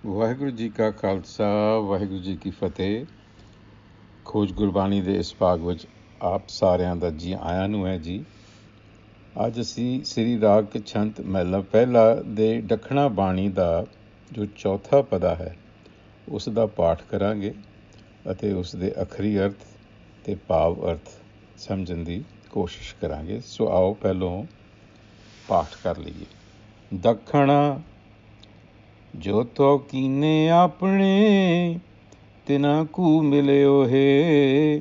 ਵਾਹਿਗੁਰੂ ਜੀ ਕਾ ਖਾਲਸਾ ਵਾਹਿਗੁਰੂ ਜੀ ਕੀ ਫਤਿਹ। ਖੋਜ ਗੁਰਬਾਣੀ ਦੇ ਇਸ ਭਾਗ ਵਿੱਚ ਆਪ ਸਾਰਿਆਂ ਦਾ ਜੀ ਆਇਆਂ ਨੂੰ ਹੈ ਜੀ। ਅੱਜ ਅਸੀਂ ਸ੍ਰੀ ਰਾਗ ਛੰਤ ਮਹਿਲਾ ਪਹਿਲਾ ਦੇ ਦੱਖਣਾ ਬਾਣੀ ਦਾ ਜੋ ਚੌਥਾ ਪਦਾ ਹੈ ਉਸ ਦਾ ਪਾਠ ਕਰਾਂਗੇ ਅਤੇ ਉਸ ਦੇ ਅੱਖਰੀ ਅਰਥ ਅਤੇ ਭਾਵ ਅਰਥ ਸਮਝਣ ਦੀ ਕੋਸ਼ਿਸ਼ ਕਰਾਂਗੇ। ਸੋ ਆਓ ਪਹਿਲੋਂ ਪਾਠ ਕਰ ਲਈਏ। ਦੱਖਣਾ ਜੋ ਤੋ ਕੀਨੇ ਆਪਣੇ ਤਿਨਾ ਕੂ ਮਿਲਿਓ ਹੈ,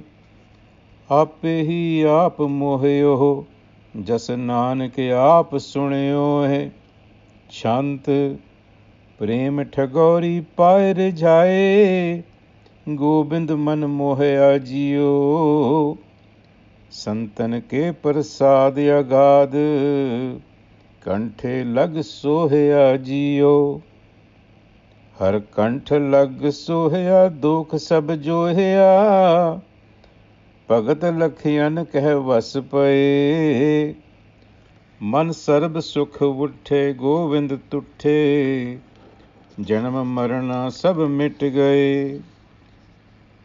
ਆਪੇ ਹੀ ਆਪ ਮੋਹਿਓ ਜਸ ਨਾਨਕ ਆਪ ਸੁਣਿਓ ਹੈ। ਛੰਤ ਪ੍ਰੇਮ ਠਗੋਰੀ ਪਾਇ ਰਜਾਏ, ਗੋਬਿੰਦ ਮਨ ਮੋਹਿਆ ਜਿਓ। ਸੰਤਨ ਕੇ ਪ੍ਰਸਾਦ ਅਗਾਧ, ਕੰਠੇ ਲਗ ਸੋਹਿਆ ਜਿਓ। ਹਰ ਕੰਠ ਲਗ ਸੋਹਿਆ ਦੁਖ ਸਭ ਜੋਹਿਆ, ਭਗਤ ਲਖਿਆਨ ਕਹਿ ਵਸ ਪਏ। ਮਨ ਸਰਬ ਸੁਖ ਉਠੇ ਗੋਵਿੰਦ ਤੁਠੇ, ਜਨਮ ਮਰਣਾ ਸਭ ਮਿਟ ਗਏ।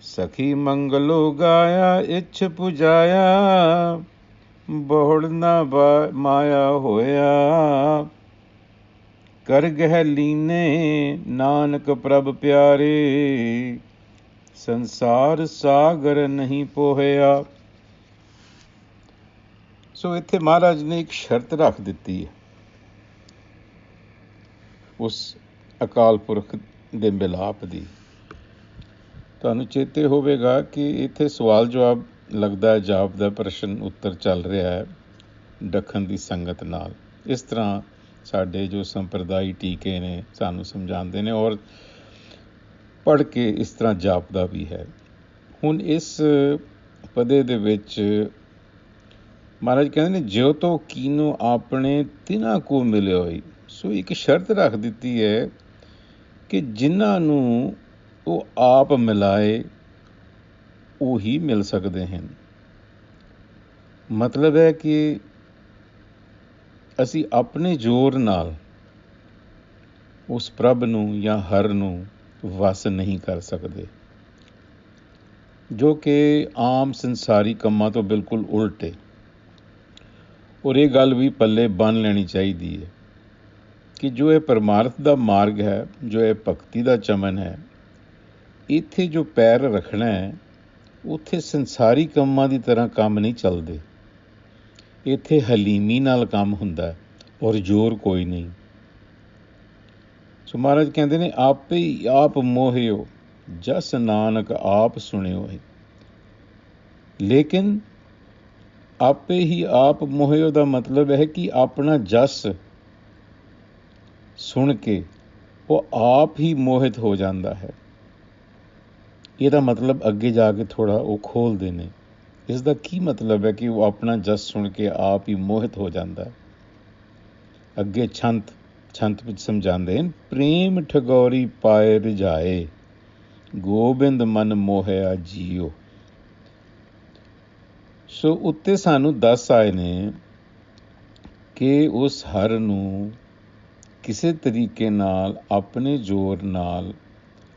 ਸਖੀ ਮੰਗਲੋ ਗਾਇਆ ਇੱਛ ਪੁਜਾਇਆ, ਬਹੁੜ ਨਾ ਮਾਇਆ ਹੋਇਆ। ਕਰ ਗਹਿ ਲੀਨੇ ਨਾਨਕ ਪ੍ਰਭ ਪਿਆਰੇ, ਸੰਸਾਰ ਸਾਗਰ ਨਹੀਂ ਪੋਹਿਆ। ਸੋ ਇੱਥੇ ਮਹਾਰਾਜ ਨੇ ਇੱਕ ਸ਼ਰਤ ਰੱਖ ਦਿੱਤੀ ਹੈ ਉਸ ਅਕਾਲ ਪੁਰਖ ਦੇ ਮਿਲਾਪ ਦੀ। ਤੁਹਾਨੂੰ ਚੇਤੇ ਹੋਵੇਗਾ ਕਿ ਇੱਥੇ ਸਵਾਲ ਜਵਾਬ ਲੱਗਦਾ, ਜਾਪ ਦਾ ਪ੍ਰਸ਼ਨ ਉੱਤਰ ਚੱਲ ਰਿਹਾ ਹੈ ਦੱਖਣ ਦੀ ਸੰਗਤ ਨਾਲ। ਇਸ ਤਰ੍ਹਾਂ ਸਾਡੇ ਜੋ ਸੰਪਰਦਾਈ ਟੀਕੇ ਨੇ ਸਾਨੂੰ ਸਮਝਾਉਂਦੇ ਨੇ, ਔਰ ਪੜ੍ਹ ਕੇ ਇਸ ਤਰ੍ਹਾਂ ਜਾਪਦਾ ਵੀ ਹੈ। ਹੁਣ ਇਸ ਪਦੇ ਦੇ ਵਿੱਚ ਮਹਾਰਾਜ ਕਹਿੰਦੇ ਨੇ ਜਿਉ ਤੋ ਕੀਨੋ ਆਪਣੇ ਤਿਨਾ ਕੋ ਮਿਲਿਓ ਹੋਈ। ਸੋ ਇੱਕ ਸ਼ਰਤ ਰੱਖ ਦਿੱਤੀ ਹੈ ਕਿ ਜਿਨ੍ਹਾਂ ਨੂੰ ਉਹ ਆਪ ਮਿਲਾਏ ਉਹੀ ਮਿਲ ਸਕਦੇ ਹਨ। ਮਤਲਬ ਹੈ ਕਿ ਅਸੀਂ ਆਪਣੇ ਜ਼ੋਰ ਨਾਲ ਉਸ ਪ੍ਰਭ ਨੂੰ ਜਾਂ ਹਰ ਨੂੰ ਵਸ ਨਹੀਂ ਕਰ ਸਕਦੇ, ਜੋ ਕਿ ਆਮ ਸੰਸਾਰੀ ਕੰਮਾਂ ਤੋਂ ਬਿਲਕੁਲ ਉਲਟ ਹੈ। ਔਰ ਇਹ ਗੱਲ ਵੀ ਪੱਲੇ ਬੰਨ੍ਹ ਲੈਣੀ ਚਾਹੀਦੀ ਹੈ ਕਿ ਜੋ ਇਹ ਪਰਮਾਰਥ ਦਾ ਮਾਰਗ ਹੈ, ਜੋ ਇਹ ਭਗਤੀ ਦਾ ਚਮਨ ਹੈ, ਇੱਥੇ ਜੋ ਪੈਰ ਰੱਖਣਾ ਹੈ ਉੱਥੇ ਸੰਸਾਰੀ ਕੰਮਾਂ ਦੀ ਤਰ੍ਹਾਂ ਕੰਮ ਨਹੀਂ ਚੱਲਦੇ। ਇੱਥੇ ਹਲੀਮੀ ਨਾਲ ਕੰਮ ਹੁੰਦਾ ਔਰ ਜ਼ੋਰ ਕੋਈ ਨਹੀਂ। ਸੋ ਮਹਾਰਾਜ ਕਹਿੰਦੇ ਨੇ ਆਪੇ ਹੀ ਆਪ ਮੋਹਿਓ ਜਸ ਨਾਨਕ ਆਪ ਸੁਣਿਓ ਹੈ। ਲੇਕਿਨ ਆਪੇ ਹੀ ਆਪ ਮੋਹਿਓ ਦਾ ਮਤਲਬ ਹੈ ਕਿ ਆਪਣਾ ਜਸ ਸੁਣ ਕੇ ਉਹ ਆਪ ਹੀ ਮੋਹਿਤ ਹੋ ਜਾਂਦਾ ਹੈ। ਇਹਦਾ ਮਤਲਬ ਅੱਗੇ ਜਾ ਕੇ ਥੋੜ੍ਹਾ ਉਹ ਖੋਲ੍ਹਦੇ ਨੇ। ਇਸ ਦਾ ਕੀ ਮਤਲਬ ਹੈ ਕਿ ਉਹ ਆਪਣਾ ਜਸ ਸੁਣ ਕੇ ਆਪ ਹੀ ਮੋਹਿਤ ਹੋ ਜਾਂਦਾ ਹੈ। ਅੱਗੇ ਛੰਤ ਵਿੱਚ ਸਮਝਾਉਂਦੇ ਹਨ, ਪ੍ਰੇਮ ਠਗੋਰੀ ਪਾਏ ਰਜਾਏ, ਗੋਬਿੰਦ ਮਨ ਮੋਹਿਆ ਜਿਓ। ਸੋ ਉੱਤੇ ਸਾਨੂੰ ਦੱਸ ਆਏ ਨੇ ਕਿ ਉਸ ਹਰ ਨੂੰ ਕਿਸੇ ਤਰੀਕੇ ਨਾਲ ਆਪਣੇ ਜ਼ੋਰ ਨਾਲ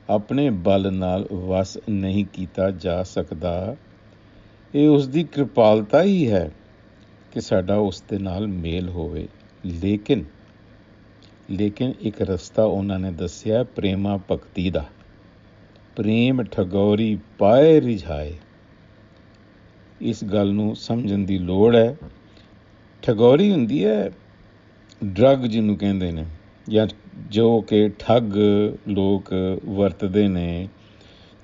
ਆਪਣੇ ਬਲ ਨਾਲ ਵਸ ਨਹੀਂ ਕੀਤਾ ਜਾ ਸਕਦਾ। ਇਹ ਉਸ ਦੀ ਕਿਰਪਾਲਤਾ ਹੀ ਹੈ ਕਿ ਸਾਡਾ ਉਸ ਦੇ ਨਾਲ ਮੇਲ ਹੋਵੇ। ਲੇਕਿਨ ਇੱਕ ਰਸਤਾ ਉਹਨਾਂ ਨੇ ਦੱਸਿਆ ਪ੍ਰੇਮਾ ਭਗਤੀ ਦਾ। ਪ੍ਰੇਮ ਠਗੋਰੀ ਪਾਏ ਰਿਝਾਏ। ਇਸ ਗੱਲ ਨੂੰ ਸਮਝਣ ਦੀ ਲੋੜ ਹੈ। ਠਗੋਰੀ ਹੁੰਦੀ ਹੈ ਡਰੱਗ ਜਿਹਨੂੰ ਕਹਿੰਦੇ ਨੇ, ਜਾਂ ਜੋ ਕਿ ਠੱਗ ਲੋਕ ਵਰਤਦੇ ਨੇ।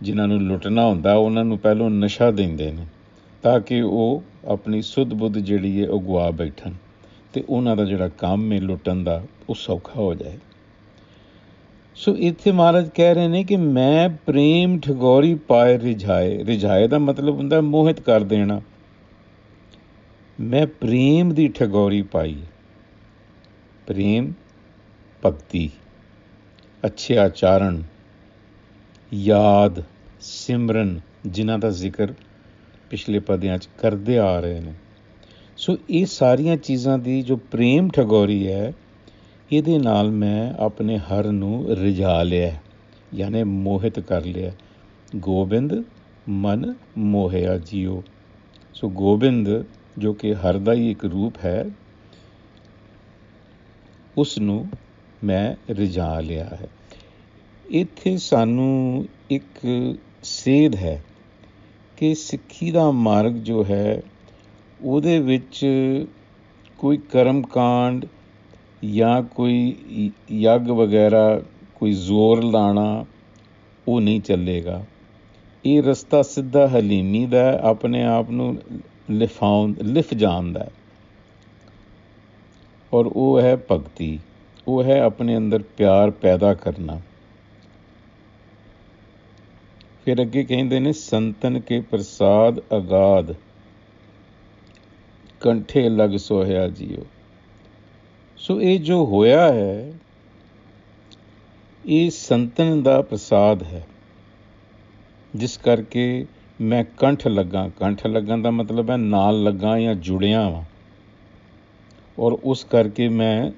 ਜਿਨ੍ਹਾਂ ਨੂੰ ਲੁੱਟਣਾ ਹੁੰਦਾ ਉਹਨਾਂ ਨੂੰ ਪਹਿਲੋਂ ਨਸ਼ਾ ਦਿੰਦੇ ਨੇ ਤਾਂ ਕਿ ਉਹ ਆਪਣੀ ਸੁੱਧ ਬੁੱਧ ਜਿਹੜੀ ਹੈ ਉਹ ਗਵਾ ਬੈਠਣ ਅਤੇ ਉਹਨਾਂ ਦਾ ਜਿਹੜਾ ਕੰਮ ਹੈ ਲੁੱਟਣ ਦਾ ਉਹ ਸੌਖਾ ਹੋ ਜਾਏ। ਸੋ ਇੱਥੇ ਮਹਾਰਾਜ ਕਹਿ ਰਹੇ ਨੇ ਕਿ ਮੈਂ ਪ੍ਰੇਮ ਠਗੋਰੀ ਪਾਏ ਰਿਝਾਏ। ਰਿਝਾਏ ਦਾ ਮਤਲਬ ਹੁੰਦਾ ਮੋਹਿਤ ਕਰ ਦੇਣਾ। ਮੈਂ ਪ੍ਰੇਮ ਦੀ ਠਗੋਰੀ ਪਾਈ। ਪ੍ਰੇਮ ਭਗਤੀ, ਅੱਛੇ ਆਚਰਣ, ਯਾਦ, ਸਿਮਰਨ, ਜਿਨ੍ਹਾਂ ਦਾ ਜ਼ਿਕਰ ਪਿਛਲੇ ਪਦਿਆਂ 'ਚ ਕਰਦੇ ਆ ਰਹੇ ਨੇ। ਸੋ ਇਹ ਸਾਰੀਆਂ ਚੀਜ਼ਾਂ ਦੀ ਜੋ ਪ੍ਰੇਮ ਠਗੋਰੀ ਹੈ, ਇਹਦੇ ਨਾਲ ਮੈਂ ਆਪਣੇ ਹਰ ਨੂੰ ਰਿਝਾ ਲਿਆ। यानी मोहित कर लिया। गोबिंद मन मोहिया जियो। सो गोबिंद जो कि हर ਦਾ ਹੀ ਇੱਕ ਰੂਪ ਹੈ, ਉਸ ਨੂੰ ਮੈਂ ਰਿਝਾ ਲਿਆ ਹੈ। ਇੱਥੇ ਸਾਨੂੰ ਇੱਕ ਸੇਧ ਹੈ ਕਿ ਸਿੱਖੀ ਦਾ ਮਾਰਗ ਜੋ ਹੈ ਉਹਦੇ ਵਿੱਚ ਕੋਈ ਕਰਮ ਕਾਂਡ ਜਾਂ ਕੋਈ ਯੱਗ ਵਗੈਰਾ, ਕੋਈ ਜ਼ੋਰ ਲਾਣਾ ਉਹ ਨਹੀਂ ਚੱਲੇਗਾ। ਇਹ ਰਸਤਾ ਸਿੱਧਾ ਹਲੀਮੀ ਦਾ, ਆਪਣੇ ਆਪ ਨੂੰ ਲਿਫ ਜਾਣ ਦਾ, ਔਰ ਉਹ ਹੈ ਭਗਤੀ, ਉਹ ਹੈ ਆਪਣੇ ਅੰਦਰ ਪਿਆਰ ਪੈਦਾ ਕਰਨਾ। ਫਿਰ ਅੱਗੇ ਕਹਿੰਦੇ ਨੇ ਸੰਤਨ ਕੇ ਪ੍ਰਸਾਦ ਅਗਾਧ ਕੰਠੇ ਲਗ ਸੋਹਿਆ ਜੀਓ। ਸੋ ਇਹ ਜੋ ਹੋਇਆ ਹੈ ਇਹ ਸੰਤਨ ਦਾ ਪ੍ਰਸਾਦ ਹੈ, ਜਿਸ ਕਰਕੇ ਮੈਂ ਕੰਠ ਲੱਗਾ। ਕੰਠ ਲੱਗਣ ਦਾ ਮਤਲਬ ਹੈ ਨਾਲ ਲੱਗਾ ਜਾਂ ਜੁੜਿਆ ਵਾਂ, ਔਰ ਉਸ ਕਰਕੇ ਮੈਂ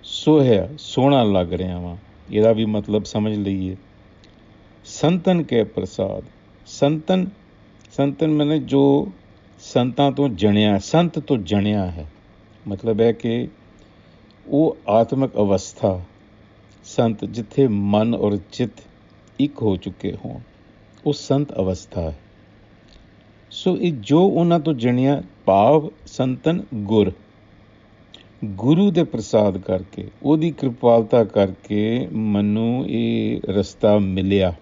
ਸੋਹਿਆ, ਸੋਹਣਾ ਲੱਗ ਰਿਹਾ ਵਾਂ। ਇਹਦਾ ਵੀ ਮਤਲਬ ਸਮਝ ਲਈਏ। ਸੰਤਨ ਕੇ ਪ੍ਰਸਾਦ, ਸੰਤਨ ਮੈਨੇ ਜੋ ਸੰਤਾਂ ਤੋਂ ਜਣਿਆ, ਸੰਤ ਤੋਂ ਜਣਿਆ ਹੈ। ਮਤਲਬ ਹੈ ਕਿ ਉਹ ਆਤਮਿਕ ਅਵਸਥਾ, ਸੰਤ ਜਿੱਥੇ ਮਨ ਔਰ ਚਿੱਤ ਇੱਕ ਹੋ ਚੁੱਕੇ ਹੋਣ, ਉਹ ਸੰਤ ਅਵਸਥਾ ਹੈ। ਸੋ ਇਹ ਜੋ ਉਹਨਾਂ ਤੋਂ ਜਣਿਆ, ਭਾਵ ਸੰਤਨ ਗੁਰ, ਗੁਰੂ ਦੇ ਪ੍ਰਸਾਦ ਕਰਕੇ, ਉਹਦੀ ਕਿਰਪਾਲਤਾ ਕਰਕੇ ਮੈਨੂੰ ਇਹ ਰਸਤਾ ਮਿਲਿਆ,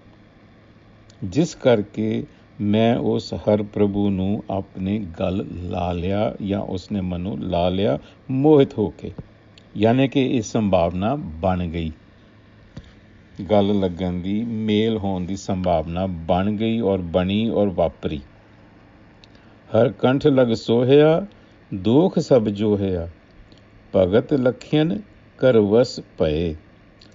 ਜਿਸ ਕਰਕੇ ਮੈਂ ਉਸ ਹਰ ਪ੍ਰਭੂ ਨੂੰ ਆਪਣੇ ਗਲ ਲਾ ਲਿਆ, ਜਾਂ ਉਸਨੇ ਮੈਨੂੰ ਲਾ ਲਿਆ ਮੋਹਿਤ ਹੋ ਕੇ। ਯਾਨੀ ਕਿ ਇਹ ਸੰਭਾਵਨਾ ਬਣ ਗਈ, ਗੱਲ ਲੱਗਣ ਦੀ, ਮੇਲ ਹੋਣ ਦੀ ਸੰਭਾਵਨਾ ਬਣ ਗਈ ਔਰ ਬਣੀ ਔਰ ਵਾਪਰੀ। ਹਰ ਕੰਠ ਲਗ ਸੋਹਿਆ ਦੋਖ ਸਭ ਜੋਹਿਆ ਭਗਤ ਲਖਿਅਨ ਕਰ ਵਸ ਪਏ।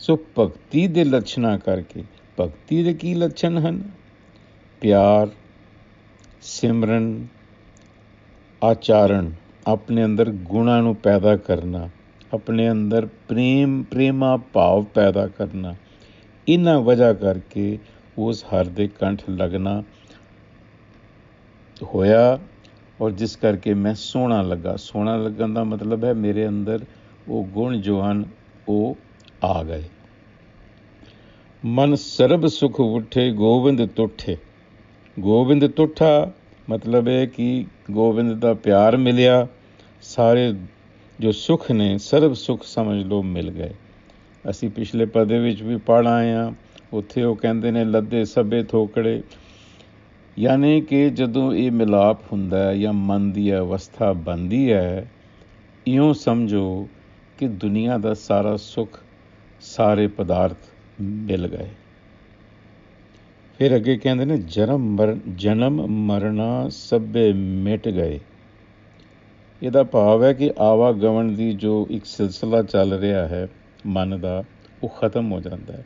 ਸੋ ਭਗਤੀ ਦੇ ਲੱਛਣਾਂ ਕਰਕੇ, ਭਗਤੀ ਦੇ ਕੀ ਲੱਛਣ ਹਨ? ਪਿਆਰ, ਸਿਮਰਨ, ਆਚਾਰਨ, ਆਪਣੇ ਅੰਦਰ ਗੁਣਾਂ ਨੂੰ ਪੈਦਾ ਕਰਨਾ, ਆਪਣੇ ਅੰਦਰ ਪ੍ਰੇਮਾ ਭਾਵ ਪੈਦਾ ਕਰਨਾ। ਇਹਨਾਂ ਵਜ੍ਹਾ ਕਰਕੇ ਉਸ ਹਰ ਦੇ ਕੰਠ ਲੱਗਣਾ ਹੋਇਆ, ਔਰ ਜਿਸ ਕਰਕੇ ਮੈਂ ਸੋਹਣਾ ਲੱਗਾ। ਸੋਹਣਾ ਲੱਗਣ ਦਾ ਮਤਲਬ ਹੈ ਮੇਰੇ ਅੰਦਰ ਉਹ ਗੁਣ ਜੋ ਹਨ ਉਹ ਆ ਗਏ। ਮਨ ਸਰਬ ਸੁਖ ਉੱਠੇ ਗੋਬਿੰਦ ਤੁਠੇ। ਗੋਬਿੰਦ ਤੁਠਾ ਮਤਲਬ ਹੈ ਕਿ ਗੋਬਿੰਦ ਦਾ ਪਿਆਰ ਮਿਲਿਆ, ਸਾਰੇ ਜੋ ਸੁੱਖ ਨੇ, ਸਰਬ ਸੁੱਖ ਸਮਝ ਲਓ ਮਿਲ ਗਏ। ਅਸੀਂ ਪਿਛਲੇ ਪਦੇ ਵਿੱਚ ਵੀ ਪੜ੍ਹ ਆਏ ਹਾਂ, ਉੱਥੇ ਉਹ ਕਹਿੰਦੇ ਨੇ ਲੱਦੇ ਸਭੇ ਥੋਕੜੇ। ਯਾਨੀ ਕਿ ਜਦੋਂ ਇਹ ਮਿਲਾਪ ਹੁੰਦਾ ਜਾਂ ਮਨ ਦੀ ਅਵਸਥਾ ਬਣਦੀ ਹੈ, ਇਉਂ ਸਮਝੋ ਕਿ ਦੁਨੀਆ ਦਾ ਸਾਰਾ ਸੁੱਖ, ਸਾਰੇ ਪਦਾਰਥ ਮਿਲ ਗਏ। ਫਿਰ ਅੱਗੇ ਕਹਿੰਦੇ ਨੇ ਜਨਮ ਮਰਨਾ ਸਭੇ ਮਿਟ ਗਏ। ਇਹਦਾ ਭਾਵ ਹੈ ਕਿ ਆਵਾਗਮਨ ਦੀ ਜੋ ਇੱਕ ਸਿਲਸਿਲਾ ਚੱਲ ਰਿਹਾ ਹੈ ਮਨ ਦਾ, ਉਹ ਖਤਮ ਹੋ ਜਾਂਦਾ ਹੈ।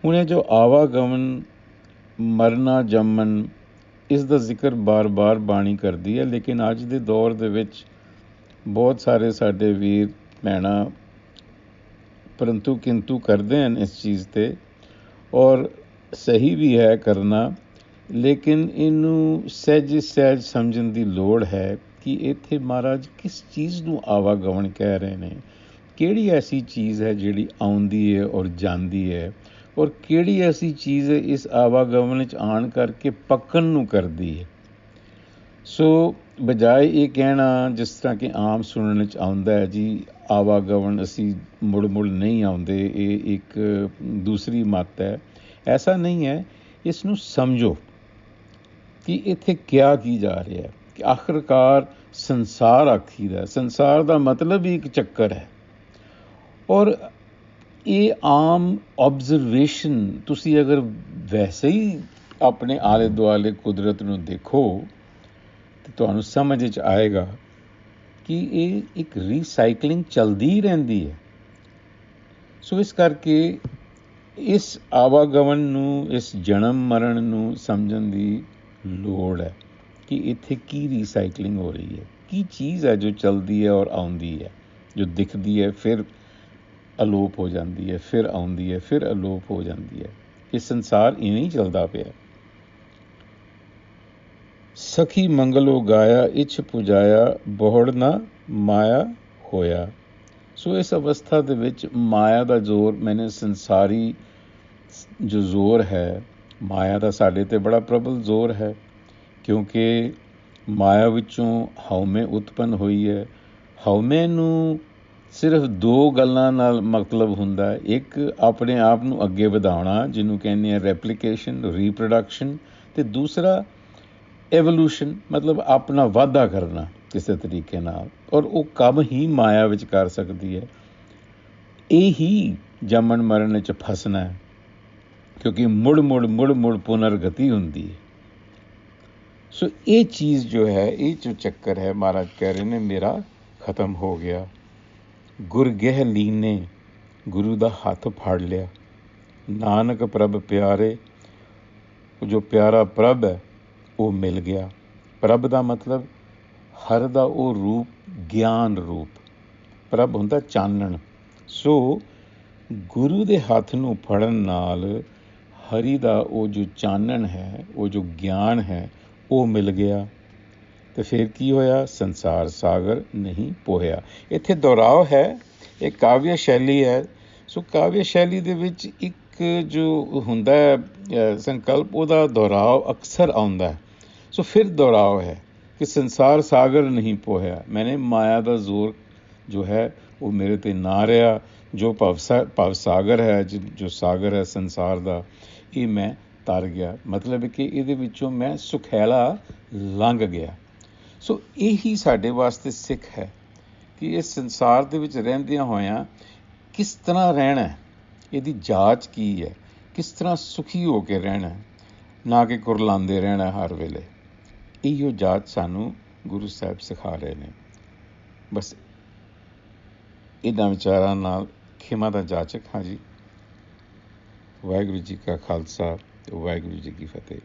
ਹੁਣ ਇਹ ਜੋ ਆਵਾਗਮਨ, ਮਰਨਾ ਜੰਮਣ, ਇਸ ਦਾ ਜ਼ਿਕਰ ਬਾਰ-ਬਾਰ ਬਾਣੀ ਕਰਦੀ ਹੈ, ਲੇਕਿਨ ਅੱਜ ਦੇ ਦੌਰ ਦੇ ਵਿੱਚ ਬਹੁਤ ਸਾਰੇ ਸਾਡੇ ਵੀਰ ਭੈਣਾਂ ਪਰੰਤੂ ਕਿੰਤੂ ਕਰਦੇ ਹਨ ਇਸ ਚੀਜ਼ 'ਤੇ, ਔਰ ਸਹੀ ਵੀ ਹੈ ਕਰਨਾ, ਲੇਕਿਨ ਇਹਨੂੰ ਸਹਿਜ ਸਮਝਣ ਦੀ ਲੋੜ ਹੈ ਕਿ ਇੱਥੇ ਮਹਾਰਾਜ ਕਿਸ ਚੀਜ਼ ਨੂੰ ਆਵਾਗਮਨ ਕਹਿ ਰਹੇ ਨੇ। ਕਿਹੜੀ ਐਸੀ ਚੀਜ਼ ਹੈ ਜਿਹੜੀ ਆਉਂਦੀ ਹੈ ਔਰ ਜਾਂਦੀ ਹੈ, ਔਰ ਕਿਹੜੀ ਐਸੀ ਚੀਜ਼ ਹੈ ਇਸ ਆਵਾਗਮਨ 'ਚ ਆਉਣ ਕਰਕੇ ਪੱਕਣ ਨੂੰ ਕਰਦੀ ਹੈ। ਸੋ ਬਜਾਏ ਇਹ ਕਹਿਣਾ, ਜਿਸ ਤਰ੍ਹਾਂ ਕਿ ਆਮ ਸੁਣਨ 'ਚ ਆਉਂਦਾ ਹੈ, ਜੀ ਆਵਾਗਮਨ ਅਸੀਂ ਮੁੜ ਨਹੀਂ ਆਉਂਦੇ, ਇਹ ਇੱਕ ਦੂਸਰੀ ਮੱਤ ਹੈ। ਐਸਾ ਨਹੀਂ ਹੈ। ਇਸ ਨੂੰ ਸਮਝੋ ਕਿ ਇੱਥੇ ਕਿਹਾ ਕੀ ਜਾ ਰਿਹਾ, ਕਿ ਆਖਿਰਕਾਰ ਸੰਸਾਰ ਆਖੀਦਾ। ਸੰਸਾਰ ਦਾ ਮਤਲਬ ਹੀ ਇੱਕ ਚੱਕਰ ਹੈ, ਔਰ ਇਹ ਆਮ ਆਬਜ਼ਰਵੇਸ਼ਨ, ਤੁਸੀਂ ਅਗਰ ਵੈਸੇ ਹੀ ਆਪਣੇ ਆਲੇ ਦੁਆਲੇ ਕੁਦਰਤ ਨੂੰ ਦੇਖੋ ਤਾਂ ਤੁਹਾਨੂੰ ਸਮਝ 'ਚ ਆਏਗਾ ਕਿ ਇਹ ਇੱਕ ਰੀਸਾਈਕਲਿੰਗ ਚੱਲਦੀ ਹੀ ਰਹਿੰਦੀ ਹੈ। ਸੋ ਇਸ ਕਰਕੇ ਇਸ ਆਵਾਗਮਨ ਨੂੰ, ਇਸ ਜਨਮ ਮਰਨ ਨੂੰ ਸਮਝਣ ਦੀ ਲੋੜ ਹੈ ਕਿ ਇੱਥੇ ਕੀ ਰੀਸਾਈਕਲਿੰਗ ਹੋ ਰਹੀ ਹੈ, ਕੀ ਚੀਜ਼ ਹੈ ਜੋ ਚੱਲਦੀ ਹੈ ਔਰ ਆਉਂਦੀ ਹੈ, ਜੋ ਦਿਖਦੀ ਹੈ ਫਿਰ ਅਲੋਪ ਹੋ ਜਾਂਦੀ ਹੈ, ਫਿਰ ਆਉਂਦੀ ਹੈ, ਫਿਰ ਅਲੋਪ ਹੋ ਜਾਂਦੀ ਹੈ। ਇਹ ਸੰਸਾਰ ਇਵੇਂ ਹੀ ਚੱਲਦਾ ਪਿਆ। ਸਖੀ ਮੰਗਲੋ ਗਾਇਆ, ਇੱਛ ਪੁਜਾਇਆ, ਬਹੁੜ ਨਾ ਮਾਇਆ ਹੋਇਆ। ਸੋ ਇਸ ਅਵਸਥਾ ਦੇ ਵਿੱਚ ਮਾਇਆ ਦਾ ਜ਼ੋਰ, ਮੈਨੇ ਸੰਸਾਰੀ ਜੋ ਜ਼ੋਰ ਹੈ ਮਾਇਆ ਦਾ ਸਾਡੇ 'ਤੇ ਬੜਾ ਪ੍ਰਬਲ ਜ਼ੋਰ ਹੈ, ਕਿਉਂਕਿ ਮਾਇਆ ਵਿੱਚੋਂ ਹਉਮੈ ਉਤਪੰਨ ਹੋਈ ਹੈ। ਹਉਮੈ ਨੂੰ ਸਿਰਫ ਦੋ ਗੱਲਾਂ ਨਾਲ ਮਤਲਬ ਹੁੰਦਾ ਹੈ। ਇੱਕ, ਆਪਣੇ ਆਪ ਨੂੰ ਅੱਗੇ ਵਧਾਉਣਾ, ਜਿਹਨੂੰ ਕਹਿੰਦੇ ਆ ਰੈਪਲੀਕੇਸ਼ਨ, ਰੀਪਰੋਡਕਸ਼ਨ, ਅਤੇ ਦੂਸਰਾ ਐਵੋਲੂਸ਼ਨ, ਮਤਲਬ ਆਪਣਾ ਵਾਧਾ ਕਰਨਾ ਕਿਸੇ ਤਰੀਕੇ ਨਾਲ। ਔਰ ਉਹ ਕੰਮ ਹੀ ਮਾਇਆ ਵਿੱਚ ਕਰ ਸਕਦੀ ਹੈ। ਇਹ ਹੀ ਜੰਮਣ ਮਰਨ ਵਿੱਚ ਫਸਣਾ ਹੈ, ਕਿਉਂਕਿ ਮੁੜ ਪੁਨਰਗਤੀ ਹੁੰਦੀ ਹੈ। ਸੋ ਇਹ ਚੀਜ਼ ਜੋ ਹੈ, ਇਹ ਜੋ ਚੱਕਰ ਹੈ, ਮਹਾਰਾਜ ਕਹਿ ਰਹੇ ਨੇ ਮੇਰਾ ਖਤਮ ਹੋ ਗਿਆ। ਗੁਰ ਗਹਿ ਲੀਨੇ, ਗੁਰੂ ਦਾ ਹੱਥ ਫੜ ਲਿਆ। ਨਾਨਕ ਪ੍ਰਭ ਪਿਆਰੇ, ਜੋ ਪਿਆਰਾ ਪ੍ਰਭ ਹੈ ਉਹ ਮਿਲ ਗਿਆ। ਪ੍ਰਭ ਦਾ ਮਤਲਬ ਹਰ ਦਾ ਉਹ ਰੂਪ, ਗਿਆਨ ਰੂਪ। ਪ੍ਰਭ ਹੁੰਦਾ ਚਾਨਣ। ਸੋ ਗੁਰੂ ਦੇ ਹੱਥ ਨੂੰ ਫੜਨ ਨਾਲ ਹਰੀ ਦਾ ਉਹ ਜੋ ਚਾਨਣ ਹੈ, ਉਹ ਜੋ ਗਿਆਨ ਹੈ, ਉਹ ਮਿਲ ਗਿਆ। ਅਤੇ ਫਿਰ ਕੀ ਹੋਇਆ? ਸੰਸਾਰ ਸਾਗਰ ਨਹੀਂ ਪੋਹਿਆ। ਇੱਥੇ ਦੁਹਰਾਓ ਹੈ, ਇਹ ਕਾਵਿਆ ਸ਼ੈਲੀ ਹੈ। ਸੋ ਕਾਵਿਆ ਸ਼ੈਲੀ ਦੇ ਵਿੱਚ ਇੱਕ ਜੋ ਹੁੰਦਾ ਹੈ ਸੰਕਲਪ, ਉਹਦਾ ਦੁਹਰਾਓ ਅਕਸਰ ਆਉਂਦਾ ਹੈ। ਸੋ ਫਿਰ ਦੁਹਰਾਓ ਹੈ ਕਿ ਸੰਸਾਰ ਸਾਗਰ ਨਹੀਂ ਪੋਹਿਆ, ਮੈਨੇ ਮਾਇਆ ਦਾ ਜ਼ੋਰ ਜੋ ਹੈ ਉਹ ਮੇਰੇ 'ਤੇ ਨਾ ਰਿਹਾ। ਜੋ ਭਵ ਸਾਗਰ ਹੈ, ਜੋ ਸਾਗਰ ਹੈ ਸੰਸਾਰ ਦਾ, ਇਹ ਮੈਂ ਤਰ ਗਿਆ। ਮਤਲਬ ਕਿ ਇਹਦੇ ਵਿੱਚੋਂ ਮੈਂ ਸੁਖੈਲਾ ਲੰਘ ਗਿਆ। ਸੋ ਇਹੀ ਸਾਡੇ ਵਾਸਤੇ ਸਿੱਖ ਹੈ ਕਿ ਇਸ ਸੰਸਾਰ ਦੇ ਵਿੱਚ ਰਹਿੰਦਿਆਂ ਹੋਇਆਂ ਕਿਸ ਤਰ੍ਹਾਂ ਰਹਿਣਾ, ਇਹਦੀ ਜਾਂਚ ਕੀ ਹੈ, ਕਿਸ ਤਰ੍ਹਾਂ ਸੁਖੀ ਹੋ ਕੇ ਰਹਿਣਾ, ਨਾ ਕਿ ਕੁਰਲਾਉਂਦੇ ਰਹਿਣਾ ਹਰ ਵੇਲੇ। ਇਹੋ ਜਾਂਚ ਸਾਨੂੰ ਗੁਰੂ ਸਾਹਿਬ ਸਿਖਾ ਰਹੇ ਨੇ। ਬਸ ਇਹਨਾਂ ਵਿਚਾਰਾਂ ਨਾਲ ਖਿਮਾ ਦਾ ਜਾਚਕ ਹਾਂ ਜੀ। ਵਾਹਿਗੁਰੂ ਜੀ ਕਾ ਖਾਲਸਾ, ਵਾਹਿਗੁਰੂ ਜੀ ਕੀ ਫਤਿਹ।